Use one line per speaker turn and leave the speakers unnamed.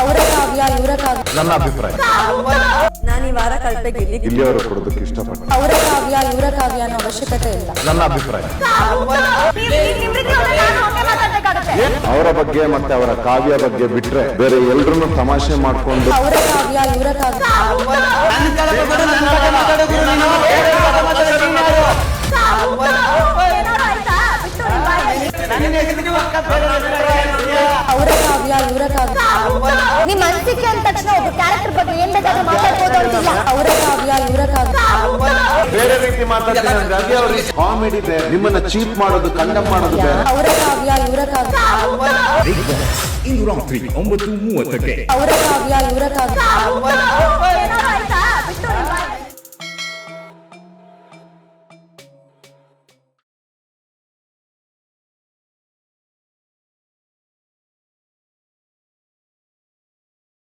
ಅವರ ಕಾವ್ಯ ಇವರ ಕಾವ್ಯ
ನನ್ನ ಅಭಿಪ್ರಾಯ.
ನಾನು ಈ ವಾರ ಕಲ್ಪೆಗೆ
ಇಲ್ಲಿಯವರು ಕೊಡೋದಕ್ಕೆ ಇಷ್ಟಪಡ್ತೀನಿ.
ಅವರ ಕಾವ್ಯ ಇವರ ಕಾವ್ಯ ಅನ್ನೋ ಅವಶ್ಯಕತೆ ಇಲ್ಲ.
ನನ್ನ ಅಭಿಪ್ರಾಯ. ಅವರ ಬಗ್ಗೆ ಮತ್ತೆ ಅವರ ಕಾವ್ಯ ಬಗ್ಗೆ ಬಿಟ್ರೆ ಬೇರೆ ಎಲ್ರನ್ನೂ ತಮಾಷೆ ಮಾಡ್ಕೊಂಡು
ಅವರ ಕಾವ್ಯ ಇವರ ಕಾವ್ಯ ಅವರ ಕಾವ್ಯ ಇವರ ಕಾವ್ಯ
ನಿಮ್ಮ ಅನಿಸಿಕೆ ಅಂದ ತಕ್ಷಣ ಒಬ್ಬ ಕ್ಯಾರೆಕ್ಟರ್ ಬಗ್ಗೆ ಏನ್ ಬೇಕಾದ್ರೂ ಮಾತಾಡ್ಬೋದು ಅಂತಿಲ್ಲ.
ಅವರ ಕಾವ್ಯ ಇವರ ಕಾವ್ಯ
ಬೇರೆ ರೀತಿ ಮಾತಾಡ್ತೀನಿ. ಕಾಮಿಡಿ ಬೇರೆ, ನಿಮ್ಮನ್ನ ಚೀಟ್ ಮಾಡೋದು ಕಂಡಮ್ ಮಾಡೋದು ಬೇರೆ.
ಅವರ ಕಾವ್ಯ ಇವರ ಕಾವ್ಯ
ಇಂದು ರಾತ್ರಿ 9:30ಕ್ಕೆ
ಅವರ ಕಾವ್ಯ ಇವರ ಕಾವ್ಯ